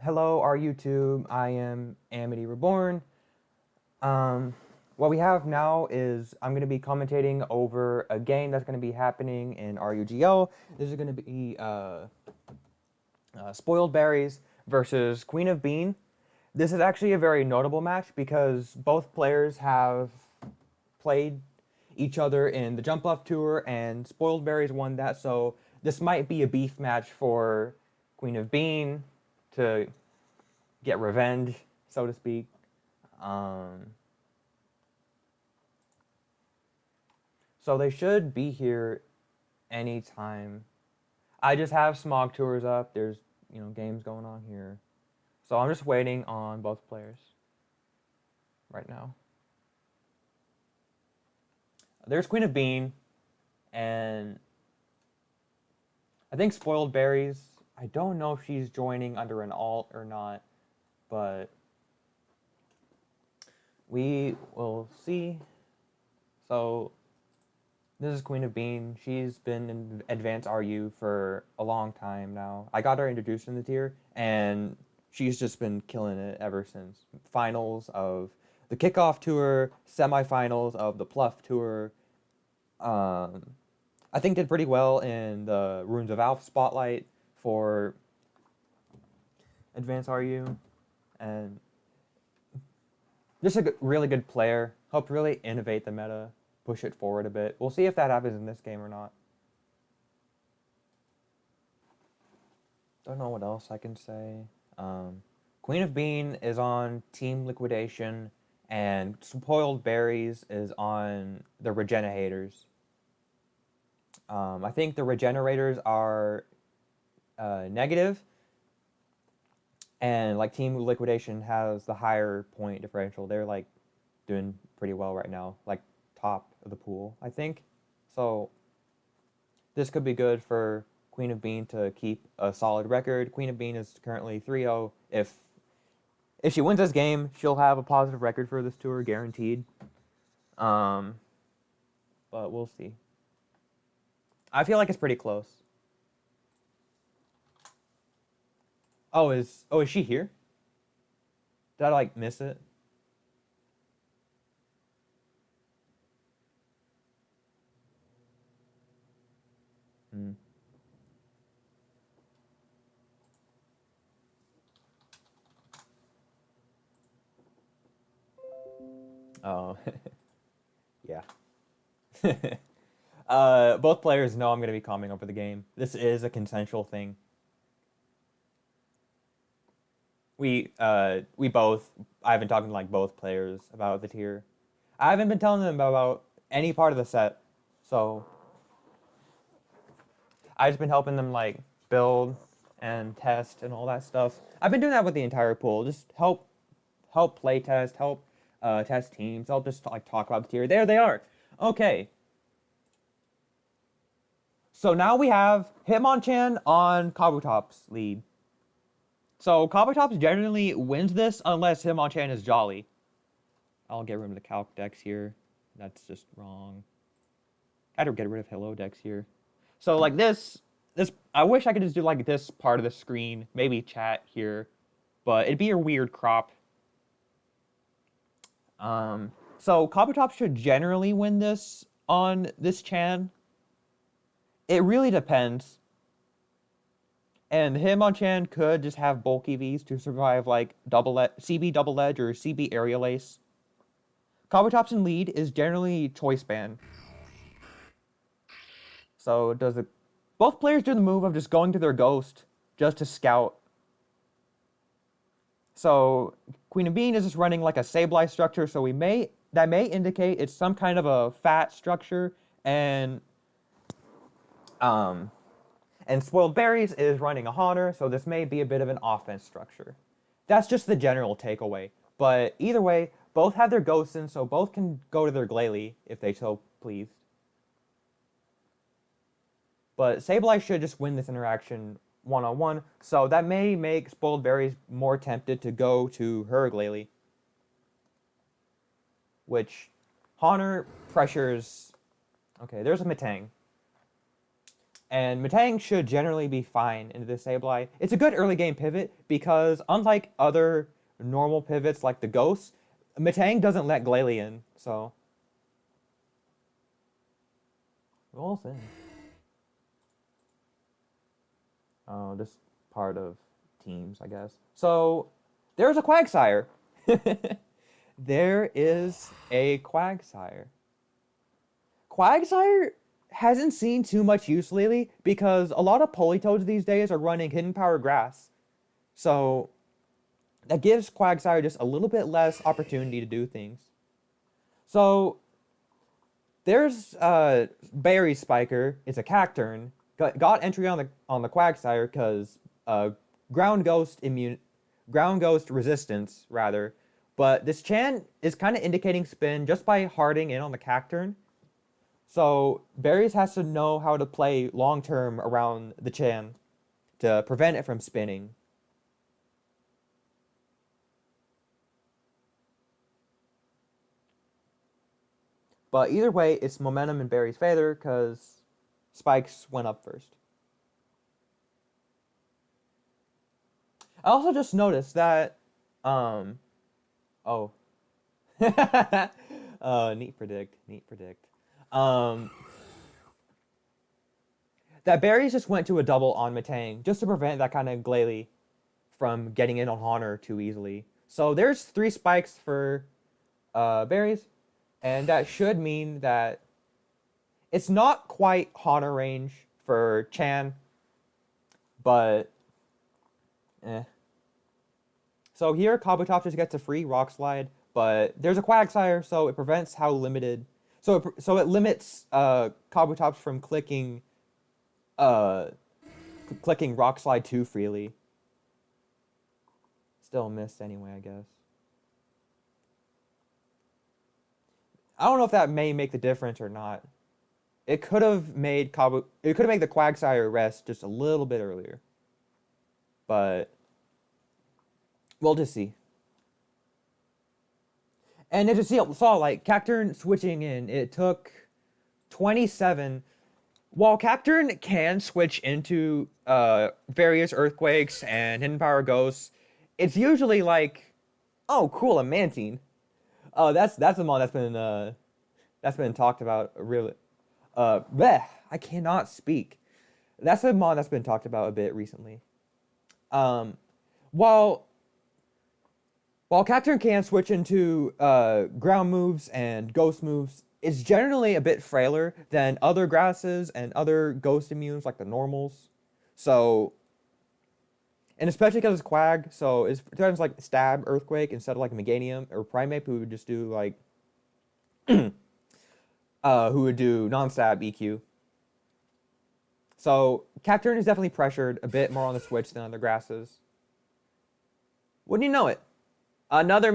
Hello, our YouTube. I am AmityReborn. What we have now is I'm going to be commentating over a game that's going to be happening in RUGL. This is going to be SpoiledBerries versus Queen of Bean. This is actually a very notable match because both players have played each other in the Jump Off Tour, and SpoiledBerries won that, so this might be a beef match for Queen of Bean to get revenge, so to speak. So they should be here anytime. I just have Smog Tours up. There's, games going on here. So I'm just waiting on both players right now. There's Queen of Bean, and I think SpoiledBerries. I don't know if she's joining under an alt or not, but we will see. So this is Queen of Bean. She's been in Advanced RU for a long time now. I got her introduced in the tier, and she's just been killing it ever since. Finals of the Kickoff Tour, semifinals of the Pluff Tour. I think did pretty well in the Runes of Alph Spotlight for Advanced RU, and just a really good player. Helped really innovate the meta, push it forward a bit. We'll see if that happens in this game or not. Don't know what else I can say. Queen of Bean is on Team Liquidation, and SpoiledBerries is on the Regenerators. I think the Regenerators are negative, and like Team Liquidation has the higher point differential. They're like doing pretty well right now, like top of the pool, I think. So this could be good for Queen of Bean to keep a solid record. Queen of Bean is currently 3-0. If she wins this game, she'll have a positive record for this tour, guaranteed. But we'll see. I feel like it's pretty close. Oh, is she here? Did I like miss it? Oh, yeah. Both players know I'm going to be commenting over the game. This is a consensual thing. I've been talking to like both players about the tier. I haven't been telling them about any part of the set, so I've just been helping them like build and test and all that stuff. I've been doing that with the entire pool. Just help play test, help test teams. I'll just like talk about the tier. There they are. Okay. So now we have Hitmonchan on Kabutop's lead. So Kabutops generally wins this unless Hitmonchan is Jolly. I'll get rid of the Calc Dex here. That's just wrong. I had to get rid of Hello Dex here. So like this, I wish I could just do like this part of the screen, maybe chat here, but it'd be a weird crop. So Kabutops should generally win this on this Chan. It really depends. And Hitmonchan could just have bulky Vs to survive like CB Double Edge or CB Aerial Ace. Kabutops in lead is generally Choice Band. So both players do the move of just going to their Ghost just to scout. So Queen of Bean is just running like a Sableye structure, so that may indicate it's some kind of a fat structure, and SpoiledBerries is running a Haunter, so this may be a bit of an offense structure. That's just the general takeaway. But either way, both have their Ghosts in, so both can go to their Glalie if they so please. But Sableye should just win this interaction one-on-one, so that may make SpoiledBerries more tempted to go to her Glalie. Which Haunter pressures... Okay, there's a Metang. And Metang should generally be fine into this Sableye. It's a good early game pivot because unlike other normal pivots like the Ghost, Metang doesn't let Glalie in, so. We'll see. Oh, just part of teams, I guess. So, there's a Quagsire. There is a Quagsire. Quagsire hasn't seen too much use lately because a lot of Politoads these days are running Hidden Power Grass. So that gives Quagsire just a little bit less opportunity to do things. So there's Berry Spiker. It's a Cacturn. Got entry on the Quagsire because ground ghost resistance rather. But this Chan is kind of indicating spin just by harding in on the Cacturn. So Berries has to know how to play long term around the Chan to prevent it from spinning. But either way, it's momentum in Berry's favor because Spikes went up first. I also just noticed that, neat predict. That Berries just went to a double on Metang just to prevent that kind of Glalie from getting in on Honor too easily. So there's 3 spikes for Berries, and that should mean that it's not quite Honor range for Chan, but So here Kabutops just gets a free Rock Slide, but there's a Quagsire, so it prevents how limited. So it limits Kabutops from clicking Rock Slide too freely. Still missed anyway, I guess. I don't know if that may make the difference or not. It could have made the Quagsire rest just a little bit earlier. But we'll just see. And as you saw, like, Cacturn switching in, it took 27. While Cacturn can switch into various Earthquakes and Hidden Power Ghosts, it's usually like, oh, cool, a Mantine. Oh, that's a mon that's been talked about really. I cannot speak. That's a mon that's been talked about a bit recently. While Cacturn can switch into ground moves and ghost moves, it's generally a bit frailer than other grasses and other ghost immunes like the normals. So, and especially because it's Quag, so it's turns like Stab Earthquake instead of like Meganium or Primeape, who would just do like who would do non-stab EQ. So Cacturn is definitely pressured a bit more on the switch than other grasses. Wouldn't you know it? Another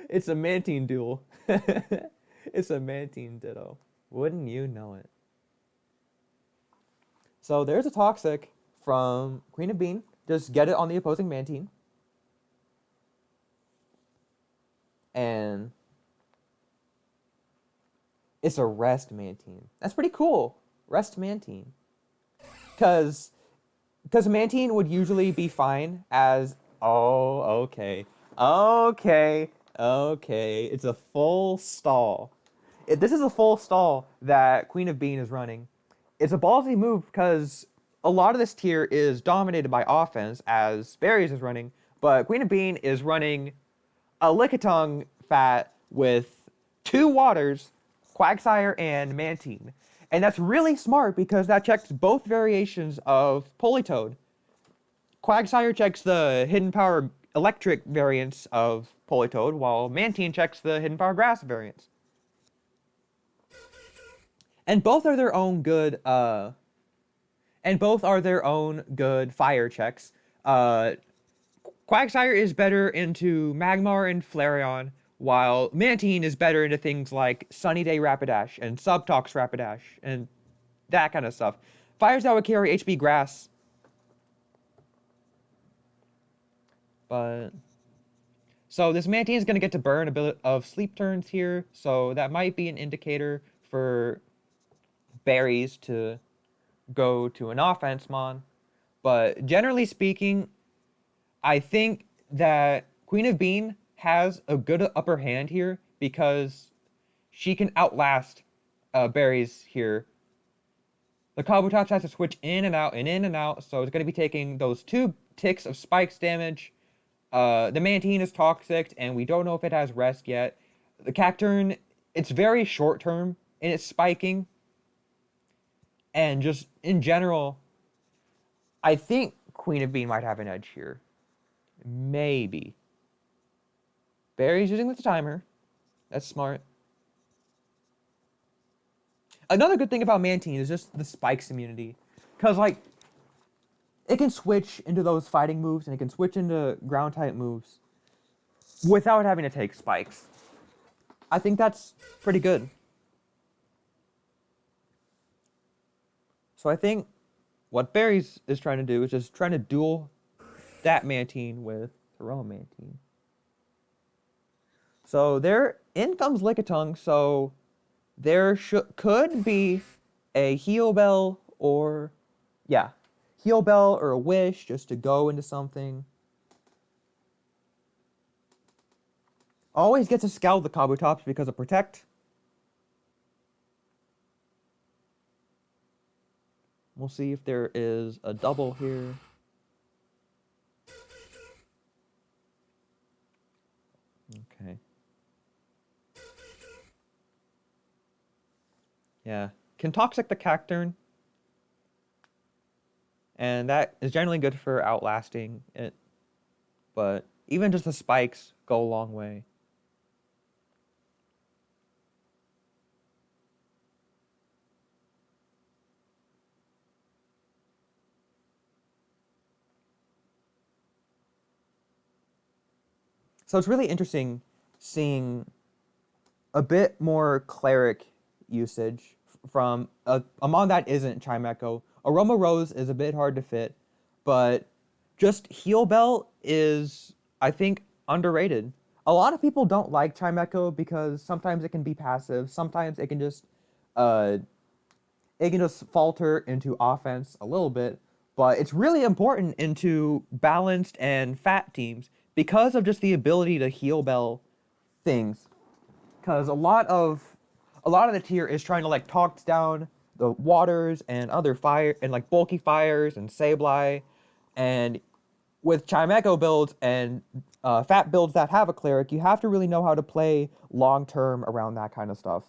It's a Mantine duel. It's a Mantine Ditto. Wouldn't you know it? So there's a Toxic from Queen of Bean. Just get it on the opposing Mantine. And it's a Rest Mantine. That's pretty cool. Rest Mantine. Because Mantine would usually be fine as... Oh, okay. It's a full stall. This is a full stall that Queen of Bean is running. It's a ballsy move because a lot of this tier is dominated by offense as Berries is running, but Queen of Bean is running a Lickitung Fat with 2 waters, Quagsire and Mantine. And that's really smart because that checks both variations of Politoed. Quagsire checks the Hidden Power Electric variants of Politoed, while Mantine checks the Hidden Power Grass variants. And both are their own good fire checks. Quagsire is better into Magmar and Flareon, while Mantine is better into things like Sunny Day Rapidash and Subtox Rapidash and that kind of stuff. Fires that would carry HB Grass. But so this Mantine is going to get to burn a bit of sleep turns here, so that might be an indicator for Berries to go to an offense mon. But generally speaking, I think that Queen of Bean has a good upper hand here because she can outlast Berries here. The Kabutops has to switch in and out and in and out, so it's going to be taking those 2 ticks of spikes damage. The Mantine is toxic, and we don't know if it has rest yet. The Cacturn, it's very short term in its spiking. And just in general, I think Queen of Bean might have an edge here. Maybe. Berry's using the timer. That's smart. Another good thing about Mantine is just the spikes immunity. Because, like, it can switch into those fighting moves, and it can switch into ground type moves without having to take spikes. I think that's pretty good. So I think what Berries is trying to do is just trying to duel that Mantine with her own Mantine. So there in comes Lickitung, so there could be a Heal Bell or, yeah, Heal Bell or a Wish just to go into something. Always gets to scout the Kabutops because of Protect. We'll see if there is a double here. Okay. Yeah. Can Toxic the Cacturn. And that is generally good for outlasting it. But even just the spikes go a long way. So it's really interesting seeing a bit more Cleric usage from a mon that isn't Chimecho. Aroma Rose is a bit hard to fit, but just Heal Bell is, I think, underrated. A lot of people don't like Chimecho because sometimes it can be passive, sometimes it can just falter into offense a little bit, but it's really important into balanced and fat teams because of just the ability to Heal Bell things. Because a lot of the tier is trying to like tox down the waters and other fire and like bulky fires and Sableye, and with Chimecho builds and fat builds that have a cleric, you have to really know how to play long term around that kind of stuff.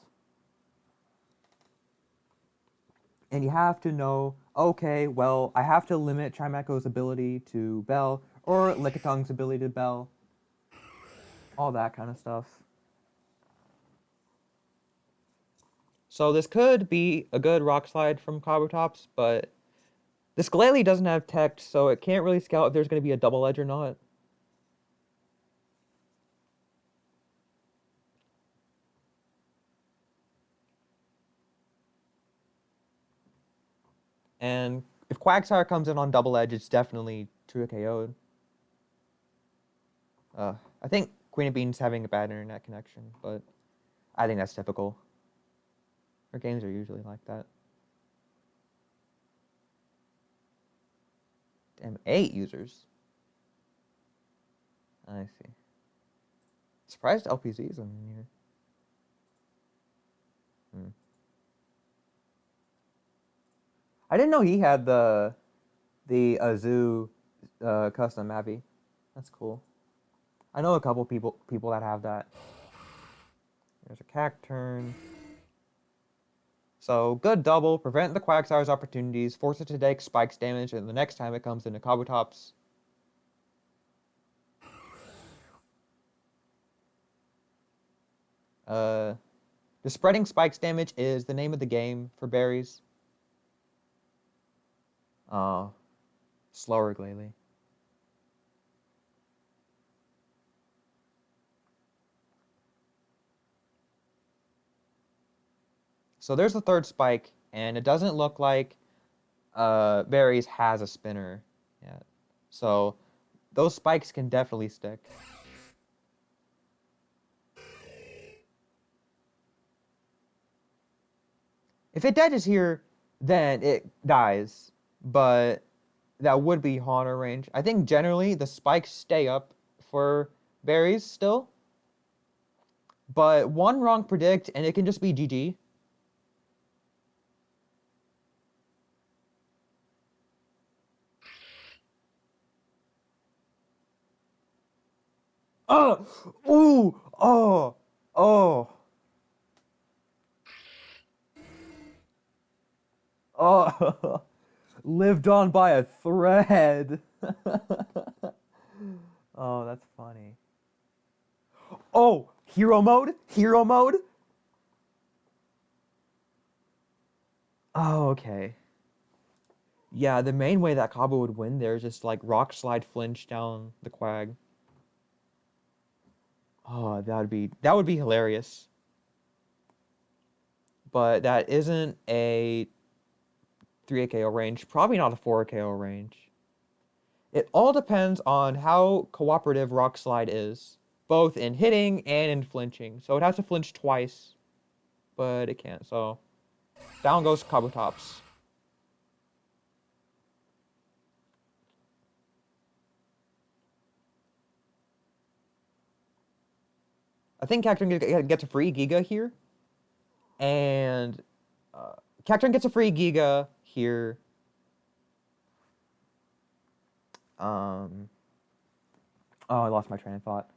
And you have to know, okay, well, I have to limit Chimecho's ability to Bell or Lickitung's ability to Bell. All that kind of stuff. So this could be a good Rock Slide from Kabutops, but this Glalie doesn't have Tech, so it can't really scout if there's going to be a double edge or not. And if Quagsire comes in on double edge, it's definitely true KO'd. I think Queen of Bean's having a bad internet connection, but I think that's typical. Her games are usually like that. Damn, 8 users. I see. Surprised LPZ's in here. I didn't know he had the Azu custom Mavi. That's cool. I know a couple people that have that. There's a Cacturn. So good double, prevent the Quagsire's opportunities, force it to take spikes damage, and the next time it comes into Kabutops. The spreading spikes damage is the name of the game for berries. Slower Glalie. So there's the third spike, and it doesn't look like Berries has a spinner yet. So those spikes can definitely stick. If it dead is here, then it dies. But that would be Haunter range. I think generally the spikes stay up for berries still. But one wrong predict and it can just be GG. Oh! Ooh! Oh! Oh! Oh! Lived on by a thread. Oh, that's funny. Oh! Hero mode? Hero mode? Oh, okay. Yeah, the main way that Cabo would win there is just like rock slide flinch down the quag. Oh, that would be hilarious. But that isn't a 3 KO range, probably not a 4 KO range. It all depends on how cooperative rock slide is, both in hitting and in flinching. So it has to flinch twice, but it can't. So down goes Kabutops. I think Cacturn gets a free Giga here. And Cacturn gets a free Giga here. Oh, I lost my train of thought.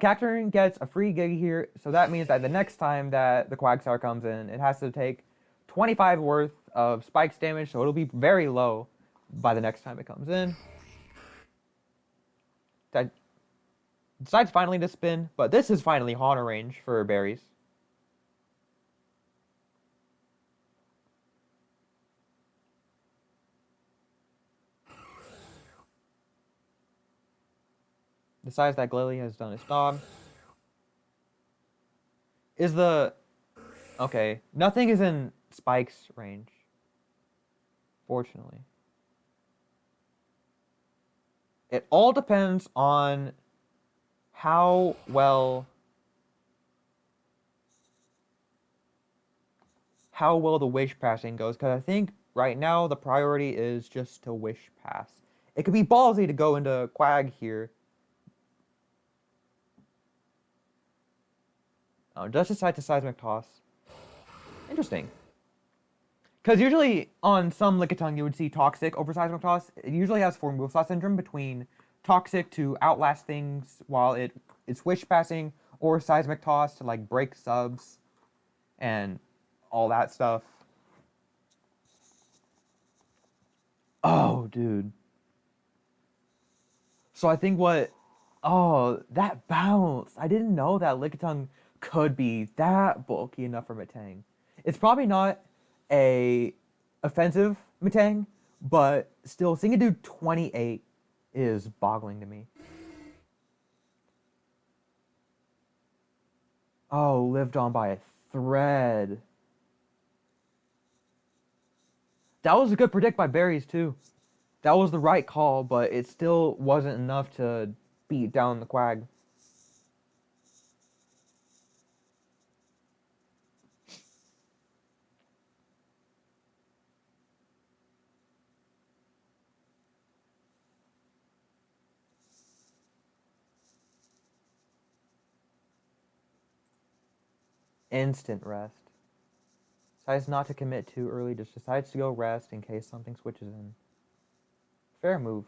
Cacturn gets a free Giga here, so that means that the next time that the Quagsire comes in, it has to take 25 worth of spikes damage, so it'll be very low by the next time it comes in. That decides finally to spin, but this is finally Haunter range for berries. Decides that Glilly has done its job. Is the... Okay, nothing is in Spike's range, fortunately. It all depends on how well the wish passing goes, because I think right now the priority is just to wish pass. It could be ballsy to go into Quag here. Oh, just decide to Seismic Toss. Interesting. Because usually on some Lickitung you would see Toxic over Seismic Toss. It usually has 4 moveslot syndrome between Toxic to outlast things while it's wish passing, or Seismic Toss to like break subs and all that stuff. Oh, dude. So I think what... Oh, that bounce. I didn't know that Lickitung could be that bulky enough for Metang. It's probably not a offensive Metang, but still, seeing it do 28 is boggling to me. Oh, lived on by a thread. That was a good predict by Berries, too. That was the right call, but it still wasn't enough to beat down the Quag. Instant rest. Decides not to commit too early, just decides to go rest in case something switches in. Fair move.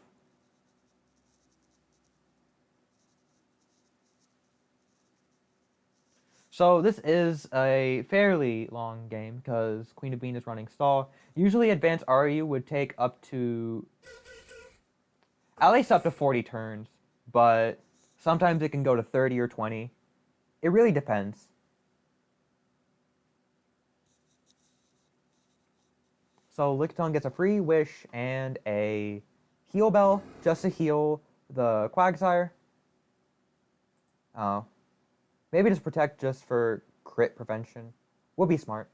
So this is a fairly long game because Queen of Bean is running stall. Usually Advanced RU would take up to... at least up to 40 turns, but sometimes it can go to 30 or 20. It really depends. So Lickitung gets a free wish and a heal bell just to heal the Quagsire. Oh. Maybe just protect just for crit prevention. Would be smart.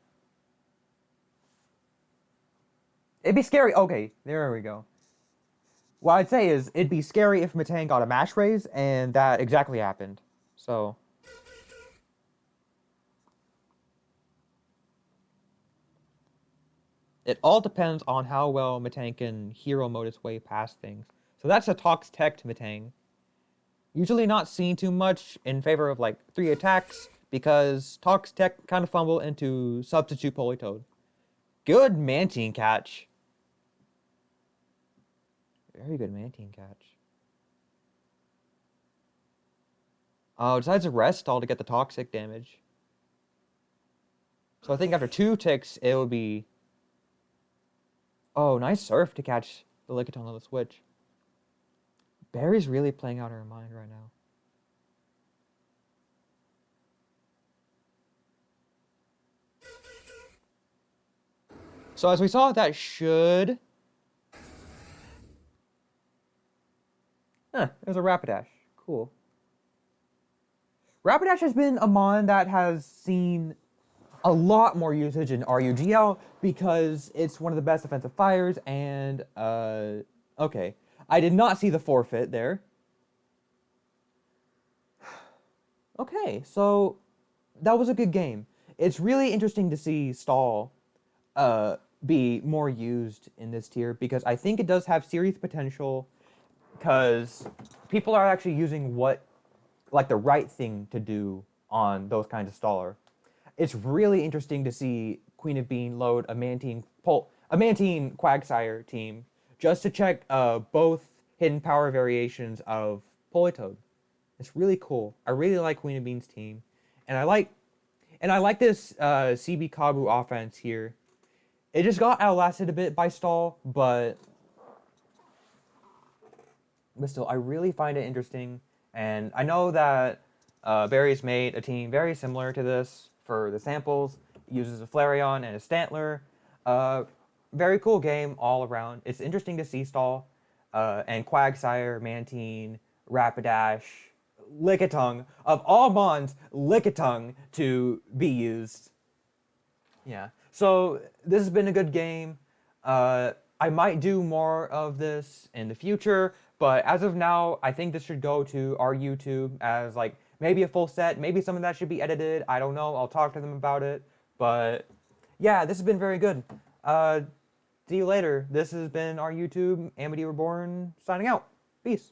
It'd be scary. Okay, there we go. What I'd say is it'd be scary if Metang got a mash raise, and that exactly happened. So... It all depends on how well Metang can hero mode its way past things. So that's a Tox Tech Metang. Usually not seen too much in favor of like 3 attacks because Tox Tech kind of fumble into substitute Politoed. Good Mantine catch. Very good Mantine catch. Oh, decides to rest stall to get the toxic damage. So I think after 2 ticks, it would be... Oh, nice surf to catch the Lickitung on the switch. Barry's really playing out of her mind right now. So as we saw, that should... There's a Rapidash. Cool. Rapidash has been a mon that has seen a lot more usage in RUGL because it's one of the best defensive fires and, okay. I did not see the forfeit there. Okay, so that was a good game. It's really interesting to see stall be more used in this tier because I think it does have serious potential because people are actually using the right thing to do on those kinds of staller. It's really interesting to see Queen of Bean load a Mantine Quagsire team just to check both hidden power variations of Politoed. It's really cool. I really like Queen of Bean's team, and I like this CB Kabu offense here. It just got outlasted a bit by stall, but still, I really find it interesting. And I know that Berries made a team very similar to this for the samples. It uses a Flareon and a Stantler. Very cool game all around. It's interesting to see stall and Quagsire, Mantine, Rapidash, Lickitung, of all mons, Lickitung to be used. Yeah, so this has been a good game. I might do more of this in the future, but as of now, I think this should go to our YouTube as like maybe a full set. Maybe some of that should be edited. I don't know. I'll talk to them about it. But yeah, this has been very good. See you later. This has been our YouTube, AmityReborn, signing out. Peace.